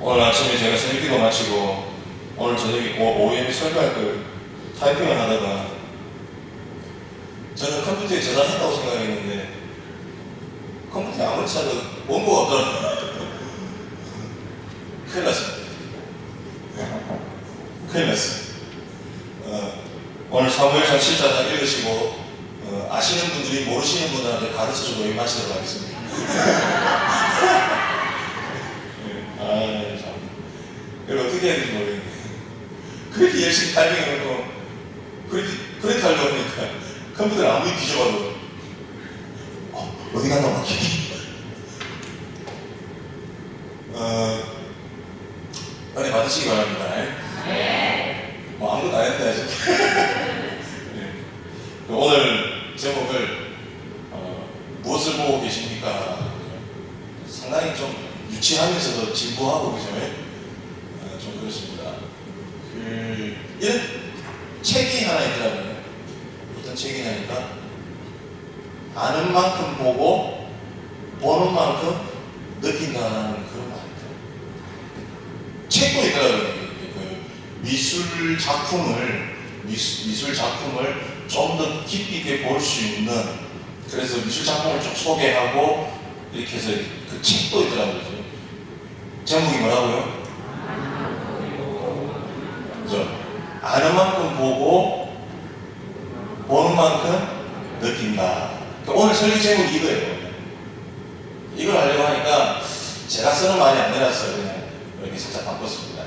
오늘 아침에 제가 새벽기도 마치고 오늘 저녁에 오후에 설교할 걸 타이핑을 하다가 저는 컴퓨터에 저장했다고 생각했는데 컴퓨터에 아무리 찾아도 원고가 없더라고요. 큰일 났습니다. 큰일 났습니다. 오늘 사무엘상 7장 읽으시고 아시는 분들이 모르시는 분들한테 가르쳐주고 임하시도록 하겠습니다. 참. 이걸 어떻게 해야 될지 모르겠네. 그렇게 열심히 타이핑해놓고 그렇게 하려고 하니까 컴퓨터를 아무리 뒤져봐도 어디 갔나 막히기. 은혜 받으시기 바랍니다. 아무것도 안 했다 아직. 오늘 제목을 무엇을 보고 계십니까? 상당히 좀 유치하면서도 진부하고 그죠? 좀 그렇습니다. 이런 책이 하나 있더라고요. 어떤 책이냐니까 아는 만큼 보고 보는 만큼 느낀다는 그런 말이죠. 책도 있더라고요. 미술 작품을 좀 더 깊이 있게 볼 수 있는, 그래서 미술 작품을 쭉 소개하고 이렇게 해서 그 책도 있더라고요. 제목이 뭐라고요? 그죠? 아는 만큼 보고 보는 만큼 느낀다. 그러니까 오늘 설교 제목이 이거예요. 이걸 하려고 하니까 제가 쓰는 말이 안 되라서 그냥 이렇게 살짝 바꿨습니다.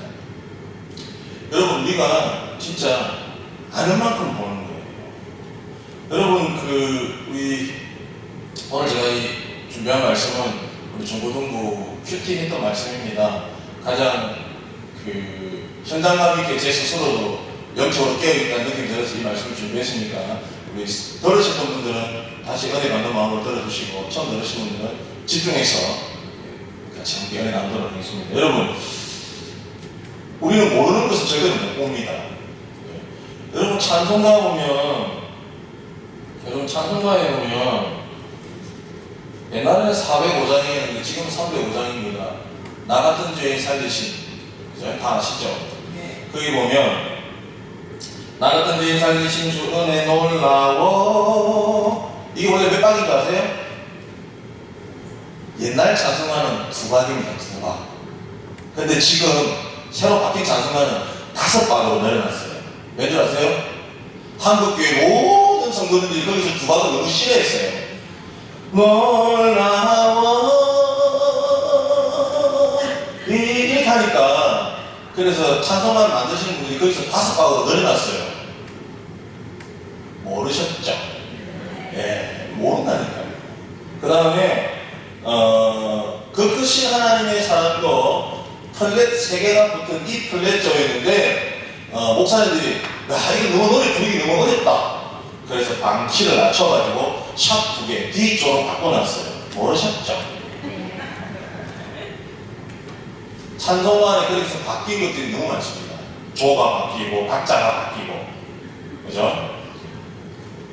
여러분, 우리가 진짜 아는 만큼 보는 거예요. 여러분, 우리 오늘 제가 준비한 말씀은 우리 중고등부 큐티 했던 말씀입니다. 가장 현장감 있게 제 스스로도 영적으로 깨어있다는 느낌이 들어서 이 말씀을 준비했으니까 우리 들으셨던 분들은 다시 은혜 받는 마음으로 들어주시고, 처음 들으신 분들은 집중해서 같이 함께 은혜 나누도록 하겠습니다. 여러분, 우리는 모르는 것을 절대로 못 봅니다. 여러분, 찬송가에 보면 옛날에는 405장이었는데 지금은 305장입니다. 나 같은 죄인 살리신, 그죠? 다 아시죠? 거기 보면 나 같은 죄인 살리신 주 은혜 놀라워, 이게 원래 몇 박인 줄 아세요? 옛날 찬송가는 2박입니다. 2박. 근데 지금 새로 바뀐 찬송가는 5박으로 내려놨어요. 왜 줄 아세요? 한국교회 모든 성도들이 거기서 2박을 너무 싫어했어요. 놀라워 이렇게 하니까, 그래서 찬송가를 만드시는 분들이 거기서 5박으로 늘어났어요. 모르셨죠? 예, 모른다니까요. 그 다음에 그 크신 하나님의 사랑도 플랫 3개가 붙은 이 플랫점이었는데 목사님들이 이거 노래 부르기 너무 어렵다. 그래서 방키를 낮춰가지고 샵 2개 D쪽으로 바꿔놨어요. 모르셨죠? 찬송가에 그래서 바뀐 것들이 너무 많습니다. 조가 바뀌고 박자가 바뀌고, 그죠?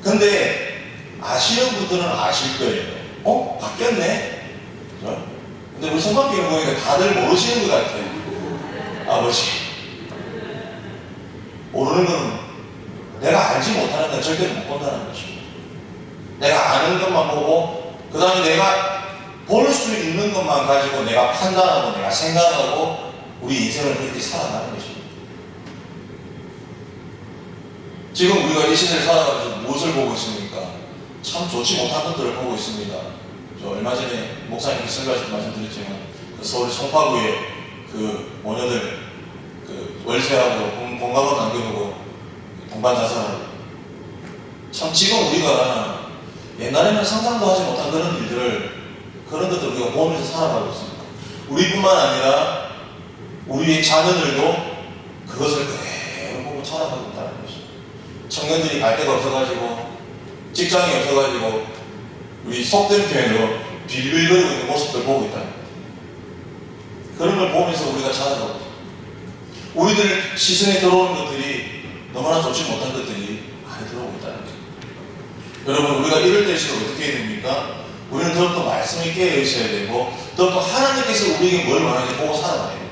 근데 아시는 분들은 아실 거예요. 바뀌었네? 그죠? 근데 우리 성관교회 보니까 다들 모르시는 것 같아요. 아버지, 모르는 건, 내가 알지 못하는 건 절대로 못 본다는 것입니다. 내가 아는 것만 보고, 그 다음에 내가 볼 수 있는 것만 가지고 내가 판단하고 내가 생각하고 우리 인생을 그렇게 살아가는 것입니다. 지금 우리가 이 시대를 살아가면서 무엇을 보고 있습니까? 참 좋지 못한 것들을 보고 있습니다. 저 얼마 전에 목사님께 설교하실 때 말씀드렸지만 서울 송파구에 모녀들 월세하고 공간을 남겨두고 동반 자살하고, 참 지금 우리가 옛날에는 상상도 하지 못한 그런 것들을 우리가 보면서 살아가고 있습니다. 우리뿐만 아니라 우리의 자녀들도 그것을 그대로 보고 살아가고 있다는 것입니다. 청년들이 갈 데가 없어가지고, 직장이 없어가지고, 우리 속된 표현으로 빌빌거리고 있는 모습들 보고 있다는 거예요. 그런 걸 보면서 우리가 자라가고 있습니다. 우리들 시선에 들어오는 것들이 너무나 좋지 못한 것들이 많이 들어오고 있다는 거죠. 여러분, 우리가 이럴 때일수록 어떻게 해야 됩니까? 우리는 더욱더 말씀이 깨어 있어야 되고, 더욱더 하나님께서 우리에게 뭘 원하는지 보고 살아가야 돼요.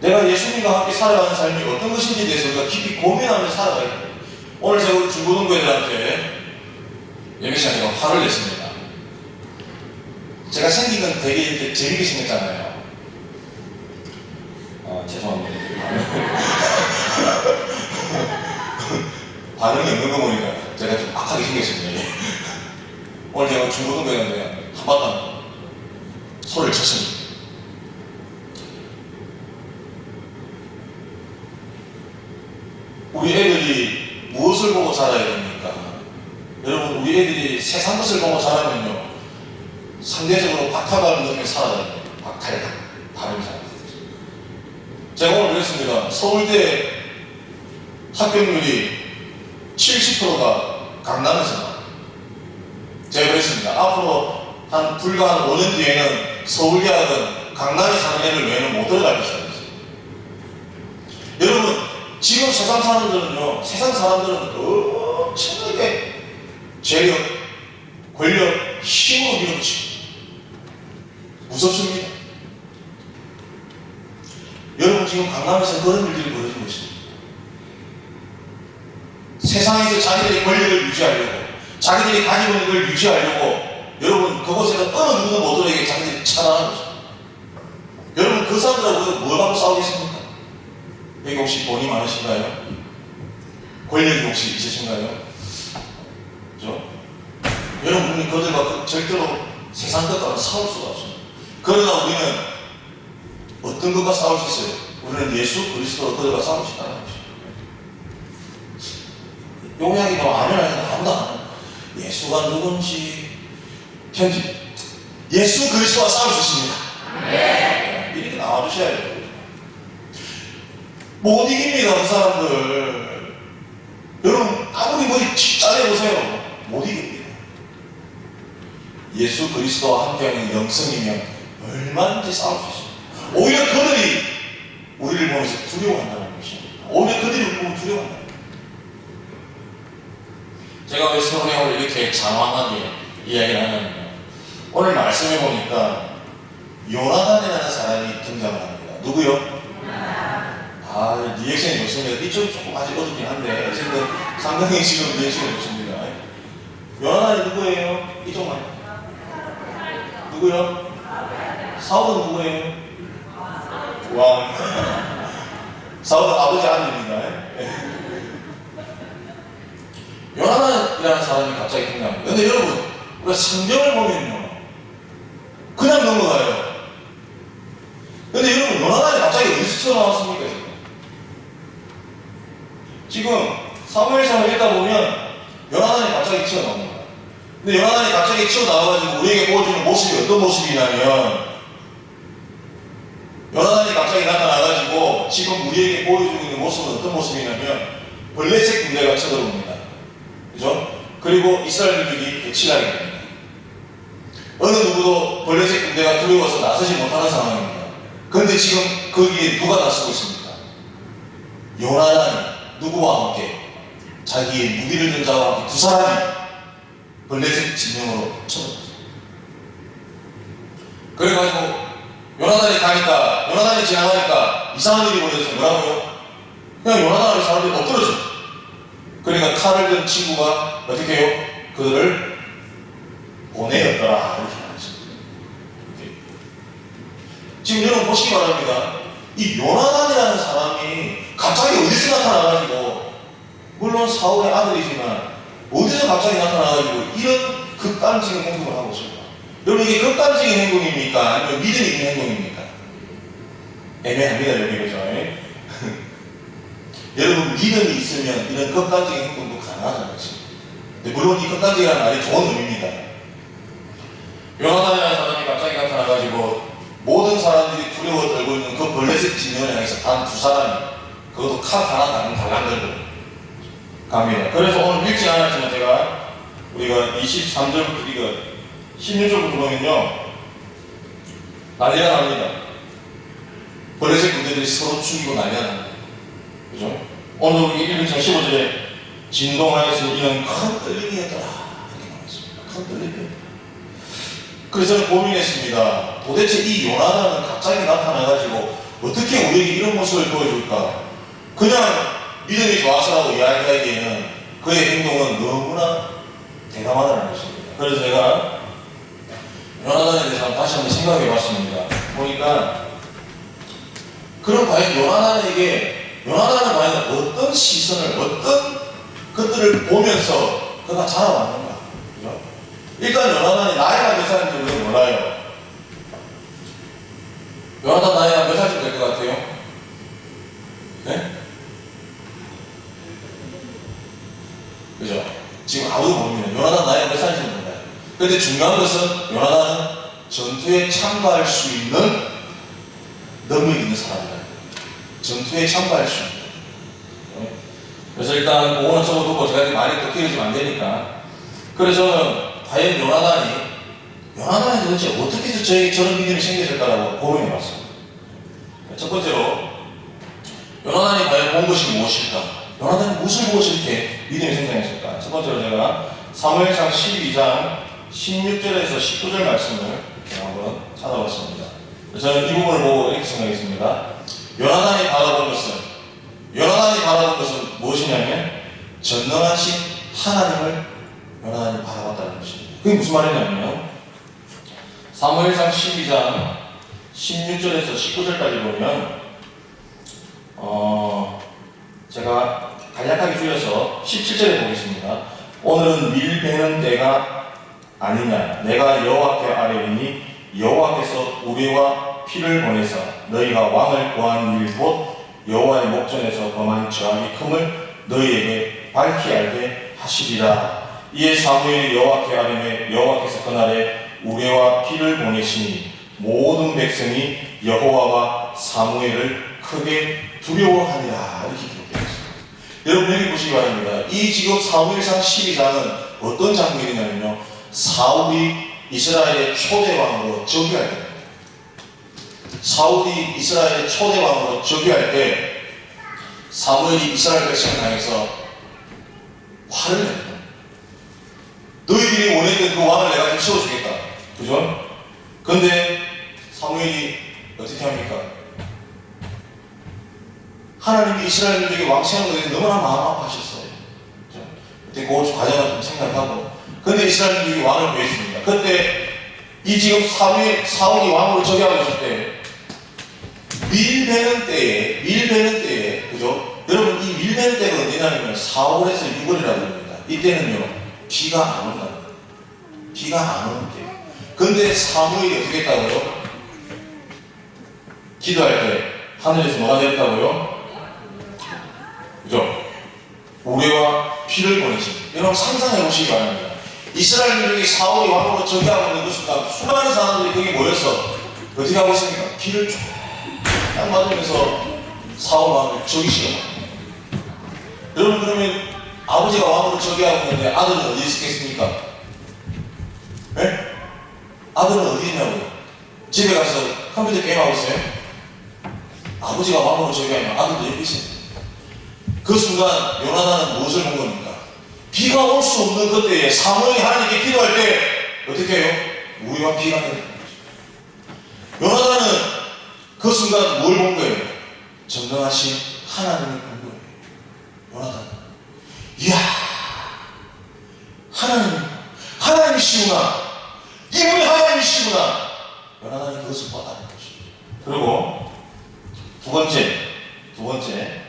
내가 예수님과 함께 살아가는 삶이 어떤 것인지에 대해서 우리가 깊이 고민하면서 살아가야 돼요. 오늘 제가 우리 중고등부 애들한테 예배 시간에 제가 화를 냈습니다. 제가 생긴 건 되게 이렇게 재밌게 생겼잖아요. 죄송합니다. 반응이 없는 거 보니까 제가 좀 악하게 생겼습니다. 오늘 제가 중고등부 애들한테 한바탕 소리를 쳤습니다. 우리 애들이 무엇을 보고 자라야 됩니까? 여러분, 우리 애들이 세상 것을 보고 자라면요, 상대적으로 박탈감을 느끼며 살아야 돼요. 박탈감. 발음이 잘 안 돼요. 제가 오늘 그랬습니다. 서울대 합격률이 70%가 강남에서 나와요. 제가 그랬습니다. 앞으로 불과 한 5년 뒤에는 서울대학은 강남에 사는 애들 외에는 못 들어갈 것이다. 여러분, 지금 세상 사람들은요, 세상 사람들은 엄청나게 재력, 권력, 힘으로 밀어붙이고 무섭습니다. 여러분, 지금 강남에서 그런 일들이 벌어지고 있습니다. 세상에서 자기들의 권력을 유지하려고, 자기들이 가지고 있는 걸 유지하려고, 여러분, 그곳에는 어느 누구도 못 들어오게 자기들이 차단하는 거죠. 여러분, 그 사람들하고 뭘 갖고 싸우겠습니까? 여기 혹시 돈이 많으신가요? 권력이 혹시 있으신가요? 그죠? 여러분이 그들과 절대로 세상 것과는 싸울 수가 없습니다. 그러나 우리는 어떤 것과 싸울 수 있어요? 우리는 예수 그리스도로 그들과 싸울 수 있다는 것이죠. 용약이 뭐 아멘 아니면 아무도 안 하는 예수가 누군지 편지. 예수 그리스도와 싸울 수 있습니다. 네. 이렇게 나와주셔야 돼요. 못 이깁니다, 그 사람들. 여러분, 아무리 머리 잘해보세요. 못 이깁니다. 예수 그리스도와 함께하는 영성이면 얼마든지 싸울 수 있습니다. 오히려 그들이 우리를 보면서 두려워한다는 것입니다. 오히려 그들이 우리를 보면 두려워한다는 것입니다. 제가 왜 서론에 오늘 이렇게 장황하게 이야기를 하냐면요, 오늘 말씀해 보니까 요나단이라는 사람이 등장을 합니다. 누구요? 리액션이 좋습니다. 이쪽이 조금 아직 어둡긴 한데 어쨌든 상당히 지금 리액션이 좋습니다. 요나단이 누구예요? 이쪽만. 누구요? 사울은 누구예요? 왕. 사울은 아버지 아들입니다. 요나단이라는 사람이 갑자기 등장합니다. 근데 여러분, 우리가 성경을 보면요, 그냥 넘어가요. 근데 여러분, 요나단이 갑자기 어디서 튀어나왔습니까? 지금 사무엘상을 읽다 보면 요나단이 갑자기 튀어나옵니다. 근데 요나단이 갑자기 튀어나와가지고 우리에게 보여주는 모습이 어떤 모습이냐면, 요나단이 갑자기 나타나가지고 지금 우리에게 보여주고 있는 모습은 어떤 모습이냐면, 블레셋 군대가 쳐들어옵니다. 그죠? 그리고 이스라엘민족이 배치하게 됩니다. 어느 누구도 블레셋 군대가 두려워서 나서지 못하는 상황입니다. 그런데 지금 거기에 누가 나서고 있습니까? 요나단이 누구와 함께, 자기의 무기를 든 자와 함께 두 사람이 블레셋 진영으로 쳐들어갔어요. 그래가지고 요나단이 가니까, 요나단이 지나가니까 이상한 일이 벌어졌어요. 뭐라고요? 그냥 요나단을 사람들이 엎드러져. 그러니까 칼을 든 친구가 어떻게 해요? 그들을 보내었더라, 이렇게 말했습니다. 지금 여러분 보시기 바랍니다. 이 요나단이라는 사람이 갑자기 어디서 나타나가지고, 물론 사울의 아들이지만 어디서 갑자기 나타나가지고 이런 극단적인 행동을 하고 있습니다. 여러분, 이게 극단적인 행동입니까? 아니면 믿음이 있는 행동입니까? 애매합니다, 여기. 그죠? 여러분, 믿음이 있으면 이런 극단적인 행동도 가능하다는 것입니다. 물론 이 극단적이라는 말이 좋은 의미입니다. 요나단이라는 사람이 갑자기 나타나가지고 모든 사람들이 두려워 떨고 있는 그 블레셋 진영을 향해서 단 두 사람이, 그것도 칼 하나 달랑 들고 갑니다. 그래서 오늘 읽지 않았지만 제가 우리가 23절부터 이거 16절부터 보면요, 난리가 납니다. 블레셋 군대들이 서로 죽이고 난리가 납니다. 그죠? 오늘 우리 1장 15절에 진동하여서 이는 큰 떨림이었더라, 이렇게 나왔습니다. 큰 떨림이었더라. 그래서 저는 고민했습니다. 도대체 이 요나단은 갑자기 나타나가지고 어떻게 우리에게 이런 모습을 보여줄까? 그냥 믿음이 좋아서라고 이야기하기에는 그의 행동은 너무나 대담하다는 것입니다. 그래서 제가 요나단에 대해서 다시 한번 생각해 봤습니다. 보니까 그럼 과연 요나단은 과연 어떤 시선을, 어떤 것들을 보면서 그가 자라왔는가? 그죠? 일단 요나단이 나이가 몇 살인지 우리가 몰라요. 요나단 나이가 몇 살쯤 될 것 같아요? 네? 그죠? 지금 아무도 모릅니다. 요나단 나이가 몇 살인지 몰라요. 근데 중요한 것은 요나단은 전투에 참가할 수 있는 능력이 있는 사람이다. 전투에 참가할 수 있는. 그래서 일단 그거는 적어두고 제가 많이 더 길어지면 안 되니까. 그래서 저는 과연 요나단이 도대체 어떻게 해서 저에게 저런 믿음이 생겨질까라고 고민해 봤습니다. 첫 번째로 요나단이 과연 본 것이 무엇일까? 요나단이 무엇을 보고 저렇게 믿음이 생겨났을까? 첫 번째로 제가 사무엘상 12장 16절에서 19절 말씀을 한번 찾아봤습니다. 저는 이 부분을 보고 이렇게 생각했습니다. 요나단이 바라본 것은 무엇이냐면 전능하신 하나님을 요나단이 바라봤다는 것입니다. 그게 무슨 말이냐면 사무엘상 12장 16절에서 19절까지 보면 제가 간략하게 줄여서 17절에 보겠습니다. 오늘은 밀 베는 때가 아니냐. 내가 여호와께 아뢰리니 여호와께서 우리와 피를 보내사 너희가 왕을 구한 일 곧 여호와의 목전에서 범한 죄악이 큼을 너희에게 밝히 알게 하시리라. 이에 사무엘이 여호와께 아뢰매 여호와께서 그날에 우레와 피를 보내시니 모든 백성이 여호와와 사무엘을 크게 두려워하니라. 이렇게 기록되어 있습니다. 여러분 여기 보시기 바랍니다. 이 지금 사무엘상 12장은 어떤 장면이냐면요, 사울이 이스라엘의 초대왕으로 즉위할 때입니다. 사울이 이스라엘의 초대왕으로 즉위할 때 사무엘이 이스라엘 백성을 향해서 화를 냅니다. 너희들이 원했던 그 왕을 내가 좀 세워주겠다. 그죠? 근데 사무엘이 어떻게 합니까? 하나님이 이스라엘에게 왕 세우는 것에 너무나 마음 아파하셨어요. 그죠? 그때 그 과정을 좀 생각하고, 근데 이스라엘이 왕을 구했습니다. 그때 이 지금 사울이 왕으로 즉위하고 있을 때 밀 베는 때에, 그죠? 여러분, 이 밀 베는 때가 언제냐면 4월에서 6월이라고 합니다. 이때는요, 비가 안 온다. 비가 안 오는 때. 근데 사무엘이 어떻게 했다고요? 기도할 때 하늘에서 뭐가 내렸다고요? 그죠? 우레와 피를 보내십니다. 여러분 상상해 보시기 바랍니다. 이스라엘민족이 사울이 왕으로 즉위하고 있는 그 순간 수많은 사람들이 거기 모여서 어떻게 하고 있습니까? 피를 쫙 맞으면서 사울 왕을 즉위시켜요. 여러분 그러면 아버지가 왕으로 즉위하고 있는데 아들은 어디 있겠습니까? 네? 아들은 어디 있냐고요? 집에 가서 컴퓨터 게임하고 있어요? 아버지가 왕으로 즉위하면 아들도 옆에 있어요. 그 순간 요나단은 무엇을 본 겁니까? 비가 올 수 없는 그때에 사무엘이 하나님께 기도할 때 어떻게 해요? 우리와 비가 내리는 거죠. 요나단은 그 순간 뭘 본 거예요? 전능하신 하나님을 본 거예요. 요나단. 이야, 하나님이시구나. 이분이 하나님이시구나. 요나단이 그것을 봤다는 것입니다. 그리고 두 번째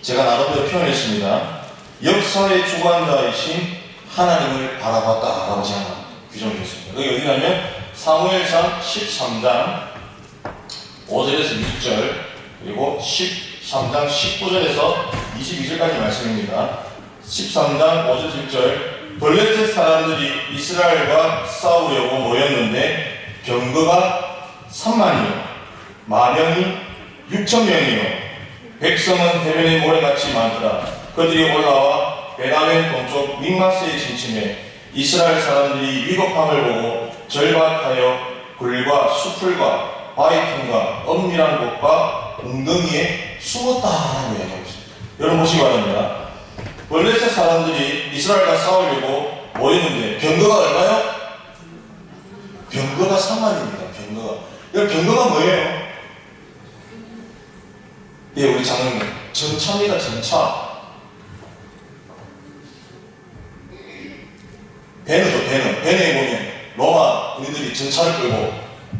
제가 나름대로 표현했습니다. 역사의 주관자이신 하나님을 바라봤다라고 제가 규정을 했습니다. 그게 어디냐면 사무엘상 13장 5절에서 6절 그리고 13장 19절에서 22절까지 말씀입니다. 13장 5절 6절 블레셋 사람들이 이스라엘과 싸우려고 모였는데 병거가 3만이요 마병이 6,000명이요 백성은 해변의 모래같이 많더라. 그들이 올라와 베나멘 동쪽 믹마스에 진침해 이스라엘 사람들이 위급함을 보고 절박하여 굴과 수풀과 바위틈과 엄밀한 곳과 웅덩이에 숨었다라고 이야기하고 있습니다. 여러분 보시기 바랍니다. 블레셋 사람들이 이스라엘과 싸우려고 모였는데 병거가 얼마요? 병거가 3만입니다. 병거가. 여러분 병거가 뭐예요? 예, 우리 장로님 전차입니다. 전차. 배너죠, 배너. 배너에 보면 로마 군인들이 전차를 끌고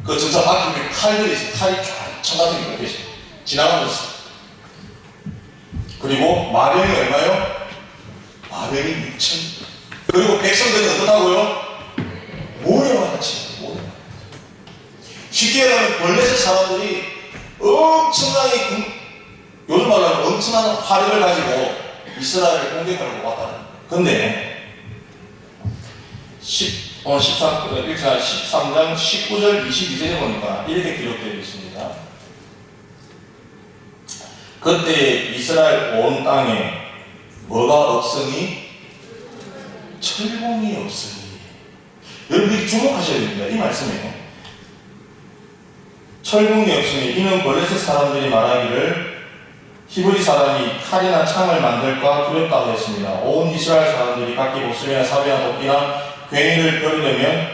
그 전차 바퀴에 칼들이 있어요. 칼이 쫙 청같은 게 그렇게 있어요. 지나가고 있어요. 그리고 마병이 얼마요? 마병이 6천. 그리고 백성들은 어떻다고요? 모래와 같이. 모래와. 쉽게 말하면 블레셋 사람들이 엄청나게 요즘 말로 하면 엄청난 화력을 가지고 이스라엘을 공격하려고 왔다는 거예요. 근데 오늘 13장 19절 22절에 보니까 이렇게 기록되어 있습니다. 그때 이스라엘 온 땅에 뭐가 없으니? 철공이 없으니. 여러분이 주목하셔야 됩니다. 이 말씀이에요. 철공이 없으니 이는 블레셋 사람들이 말하기를 히브리 사람이 칼이나 창을 만들까 두렵다고 했습니다. 온 이스라엘 사람들이 각기 보슬이나 사비나 도끼나 괭이를 펴려면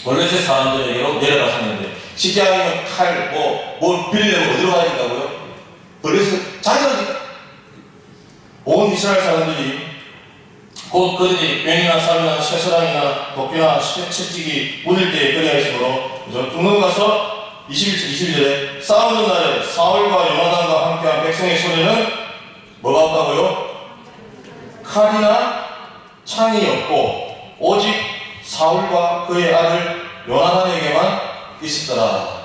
블레셋 사람들에게로 내려갔었는데 쉽게 하면 칼, 뭘 빌리려면 어디로 가야 된다고요? 블레셋, 자기들이 온 이스라엘 사람들이 곧 그들이 괭이나 사비나 쇠사랑이나 도끼나 채찍이 묻을 때에 그리하였으므로 쭉 넘어가서 21절에 싸우는 날에 사울과 요나단과 함께한 백성의 손에는 뭐가 없다고요? 칼이나 창이 없고 오직 사울과 그의 아들 요나단에게만 있었더라.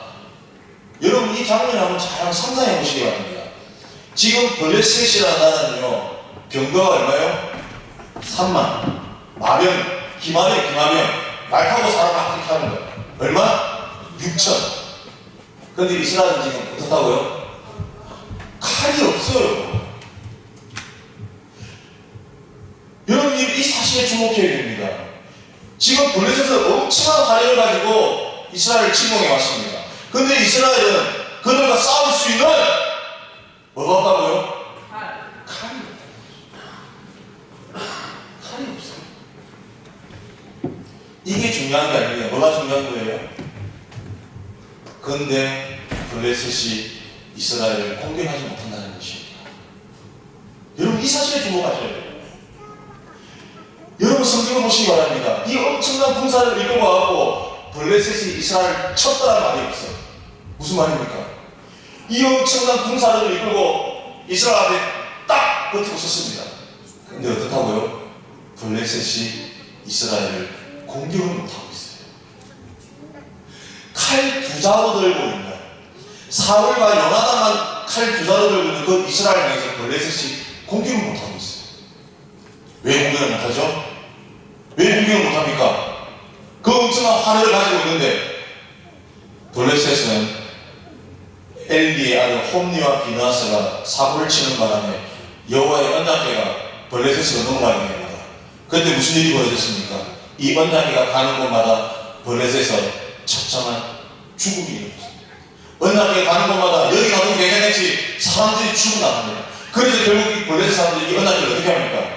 여러분 이 장면을 한번 잘 상상해 보시기 바랍니다. 지금 블레셋이라는 나라는요 병거가 얼마요? 3만. 마병, 기마병, 말 타고 사람 막 그렇게 하는 거예요. 얼마? 6천. 근데 이스라엘은 지금 어떻다고요? 칼이 없어요. 여러분 이 사실에 주목해야 됩니다. 지금 블레셋은 엄청난 화력을 가지고 이스라엘을 침공해 왔습니다. 근데 이스라엘은 그들과 싸울 수 있는 뭐가 없다고요? 칼이 없다고요. 칼이 없어요. 이게 중요한 게 아니에요. 뭐가 중요한 거예요? 그런데 블레셋이 이스라엘을 공격하지 못한다는 것입니다. 여러분 이 사실에 주목하셔야 돼요. 여러분 성경을 보시기 바랍니다. 이 엄청난 군사를 이끌고 와갖고 블레셋이 이스라엘을 쳤다는 말이 없어요. 무슨 말입니까? 이 엄청난 군사를 이끌고 이스라엘 앞에 딱 버티고 섰습니다. 근데 어떻다고요? 블레셋이 이스라엘을 공격을 못하고 있어요. 칼 두 자루 들고 있는 사울과 요나단만 칼 두 자루 들고 있는 그 이스라엘 에서 블레셋이 공격을 못하고 있어요. 왜 공격을 못하죠? 왜 공격을 못합니까? 그 엄청난 화력을 가지고 있는데 블레셋은 엘리의 아들 홈니와 비나스가 사고를 치는 바람에 여호와의 언약궤가 블레셋으로 넘어가게 됩니다. 그때 무슨 일이 벌어졌습니까? 이 언약궤가 가는 곳마다 블레셋에서 처참한 죽음이 일어났습니다. 언약궤가 가는 곳마다 여기 가도 괜찮겠지 사람들이 죽어나갑니다. 그래서 결국 이 블레셋 사람들이 이 언약궤를 어떻게 합니까?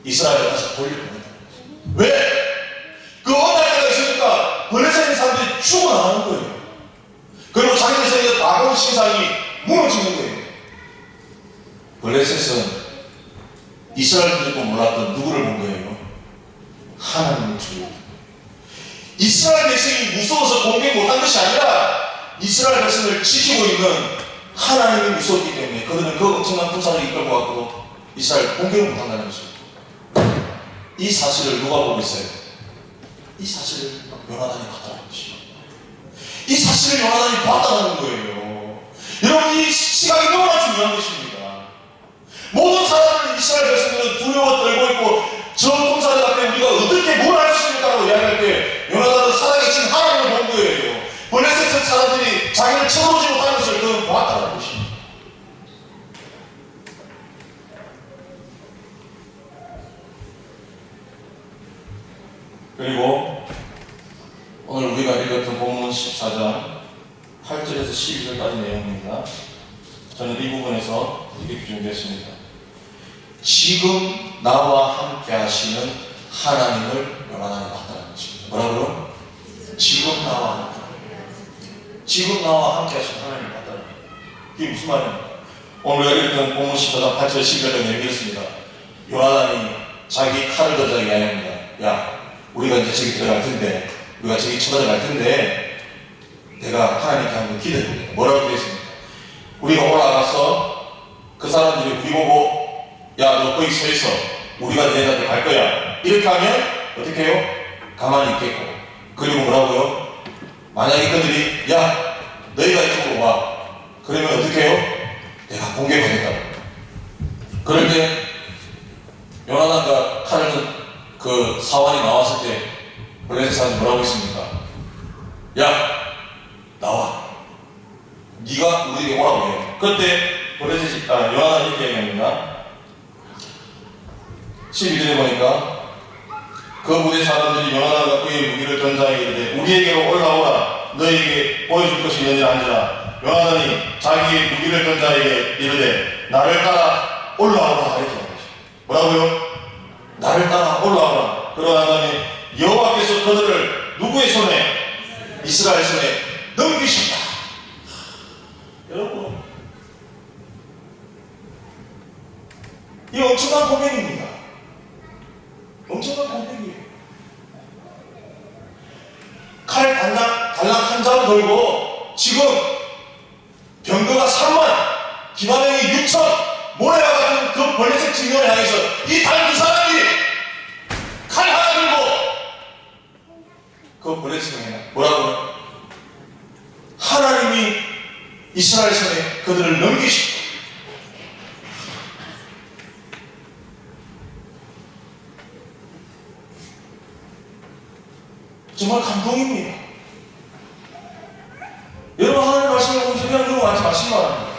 이스라엘에 다시 돌려보낸다. 왜? 그 언약궤가 있으니까 블레셋 사람들이 죽어나가는 거예요. 그리고 자기들 세계의 다가온 신상이 무너지는 거예요. 블레셋은 이스라엘들도 몰랐던 누구를 본 거예요? 하나님의 주요. 이스라엘 백성이 무서워서 공격 못한 것이 아니라 이스라엘 백성을 지키고 있는 하나님이 무서웠기 때문에 그들은 그 엄청난 군사를 이끌고 왔고 이스라엘 공격을 못한다는 것입니다. 이 사실을 누가 보고 있어요? 이 사실을 요나단이 봤다는 것입니다. 이 사실을 요나단이 봤다는 거예요. 여러분 이 시각이 너무나 중요한 것입니다. 모든 사람들은 이스라엘 백성들은 두려워 떨고 있고 저 군사들 앞에 우리가 어떻게 뭘 할 수 있을까라고 이야기할 때 요나단은 살아계신 하나님을 본 거예요. 블레셋 사람들이 자기를 쳐들어오지 못하는 것을 그는 보았다는 것입니다. 그리고 오늘 우리가 읽었던 본문 14장 8절에서 12절까지 내용입니다. 저는 이 부분에서 이렇게 준비했습니다. 지금 나와 함께 하시는 하나님을 요나단이 봤다는 것입니다. 뭐라고요? 지금 나와 함께 하시는 하나님을 봤다는 것입니다. 이게 무슨 말입니까? 오늘 우리가 읽은 본문 14장 8절 11절에 내밀었습니다. 요나단이 자기 칼을 던져 이야기합니다. 야, 우리가 이제 저기 들어갈 텐데, 우리가 저기 쳐들어갈 텐데, 내가 하나님께 한번 기도해보겠다. 뭐라고 기도했습니까? 우리가 올라가서 그 사람들이 우리 보고, 야, 너 거기 서 있어. 우리가 너희한테 갈 거야. 이렇게 하면 어떻게 해요? 가만히 있겠고. 그리고 뭐라고요? 만약에 그들이, 야, 너희가 이쪽으로 와. 그러면 어떻게 해요? 내가 공격하겠다고. 그럴 때 요나단과 칼을 든 그 사환이 나왔을 때 블레셋 사람이 뭐라고 했습니까? 야, 나와. 네가 우리에게 오라고 해. 그때 요나단이 이렇게 얘기합니다. 12절에 보니까 그 부대 사람들이 요나단과 그의 무기를 전자에게 이르되 우리에게로 올라오라. 너희에게 보여줄 것이 있느니라 한지라. 요나단이 자기의 무기를 전자에게 이르되 나를 따라 올라오라. 이렇게 하는 것이죠. 뭐라고요? 나를 따라 올라오라. 그러나 다음에 여호와께서 그들을 누구의 손에? 이스라엘 손에 넘기셨다. 여러분, 이 엄청난 고백입니다. 엄청난 고백이에요. 칼 달랑 한 자루 들고 지금 병거가 3만, 기마병이 6천, 모래와 같은 그 블레셋 진영을 향해서 이 단 두 사람이 칼 하나 들고 그 블레셋에 뭐라고요? 하나님이 이스라엘 손에 그들을 넘기시고 정말 감동입니다. 여러분, 하나님 말씀을 보면서 그냥 너무 많지 마시기 바랍니다.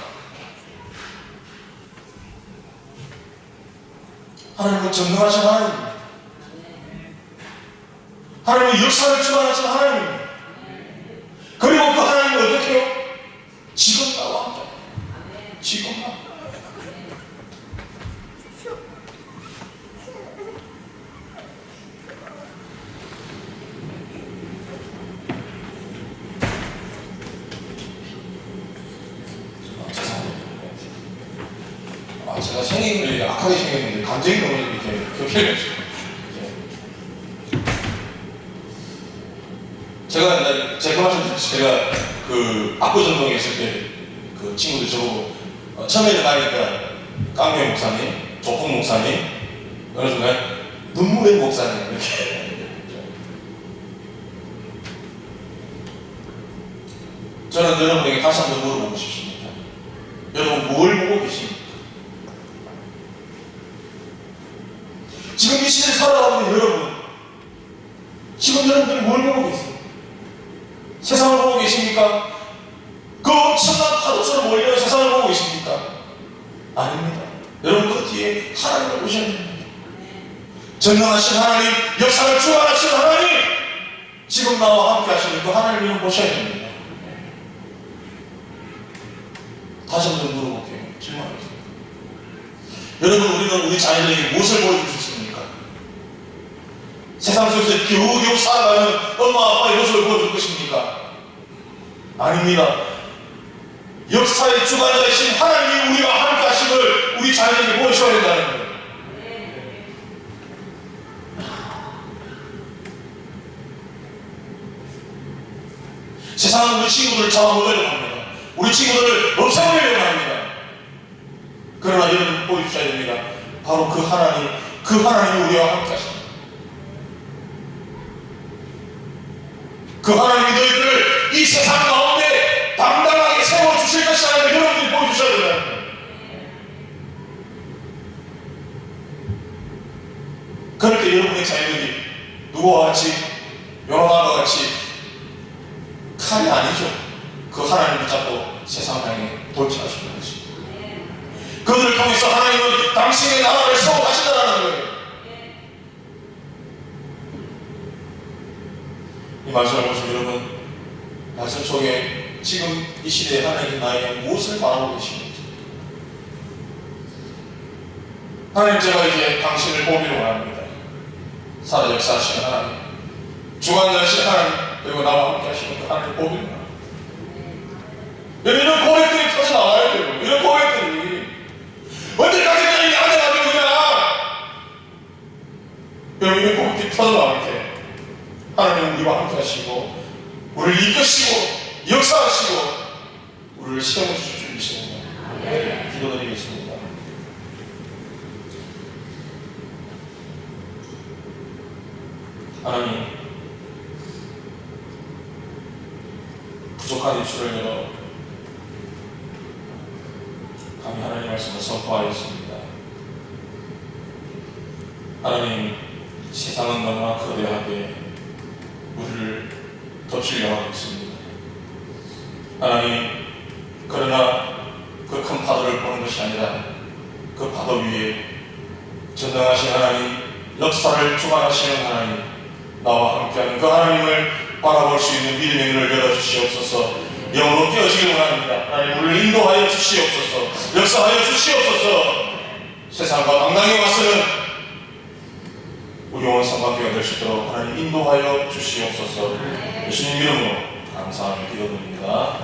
하나님은 전능하신 하나님입니다. 하나님은 역사를 주관하신 하나님입니다. 그리고 그 하나님은 어떻게 해요? 지금 나와 함께. 지금 나와. 제가 생긴 악하게 생겼는데 감정이 너무 이렇게 격해졌어요. 제가 그 압구정동에 있을 때 그 친구들 저보고 처음에는 가니까 깡배 목사님, 조풍 목사님, 어느 순간 눈물의 목사님 이렇게. 저는 여러분에게 다시 한번 물어보고 싶습니다. 여러분 뭘 보고 계십니까? 지금 이 시대를 살아가는 여러분, 지금 여러분들이 뭘 보고 계세요? 세상을 보고 계십니까? 그 엄청난 파도처럼 몰려온 세상을 보고 계십니까? 아닙니다. 여러분 그 뒤에 하나님을 보셔야 됩니다. 전능하신 하나님, 역사를 주관하신 하나님, 지금 나와 함께 하시는 그 하나님을 보셔야 됩니다. 다시 한번 물어볼게요. 질문하겠습니다. 여러분, 우리는 우리 자녀들에게 무엇을 보여줄 수 있습니까? 세상 속에서 겨우겨우 살아가는 엄마 아빠의 모습을 보여줄 것입니까? 아닙니다. 역사의 주관자이신 하나님이 우리와 함께 하심을 우리 자녀에게 보여줘야 된다는 거예요. 세상은 우리 친구들을 잡아먹으려고 합니다. 우리 친구들을 없애버리려고 합니다. 그러나 여러분 보여주셔야 됩니다. 바로 그 하나님이 우리와 함께 하십니다. 그 하나님이 너희들을 이 세상 가운데 당당하게 세워주실 것이라는 걸 여러분들이 보여주셔야 된다는 거예요. 그럴 때 여러분의 자녀들이 누구와 같이, 요나단과 같이 칼이 아니죠. 그 하나님을 잡고 세상 향해 돌진하시는 것입니다. 그들을 통해서 하나님은 당신의 나라를 세워가신다는 거예요. 이 말씀을 보시면 여러분, 말씀 속에 지금 이 시대에 하나님이 나에게 무엇을 바라고 계시는지, 하나님, 제가 이제 당신을 보기를 원합니다. 살아 역사하시는 하나님, 주관자이신 하나님, 그리고 나와 함께 하시는 그 하나님을 보기를 원합니다. 이런 고백들이 터져 나와야 돼요. 이런 고백들이 언제까지 그냥 이렇게 앉아가지고 그냥 여기 꼭지 터져 않게 하나님 우리와 함께 하시고 우리를 이끄시고 역사하시고 우리를 시험해 주실 줄 믿습니다. 기도드리겠습니다. 하나님, 부족한 입술을 열어 감히 하나님 말씀을 선포하였습니다. 하나님, 세상은 너무나 거대하게 우리를 덮치려 하고 있습니다. 하나님, 그러나 그 큰 파도를 보는 것이 아니라 그 파도 위에 전능하신 하나님, 역사를 주관하시는 하나님, 나와 함께하는 그 하나님을 바라볼 수 있는 믿음의 눈을 열어주시옵소서. 영으로 깨어지길 원합니다. 하나님, 우리를 인도하여 주시옵소서. 역사하여 주시옵소서. 세상과 당당히 맞서는 우리 온 성관계가 될 수 있도록 하나님 인도하여 주시옵소서. 예수님 이름으로 감사하며 기도드립니다.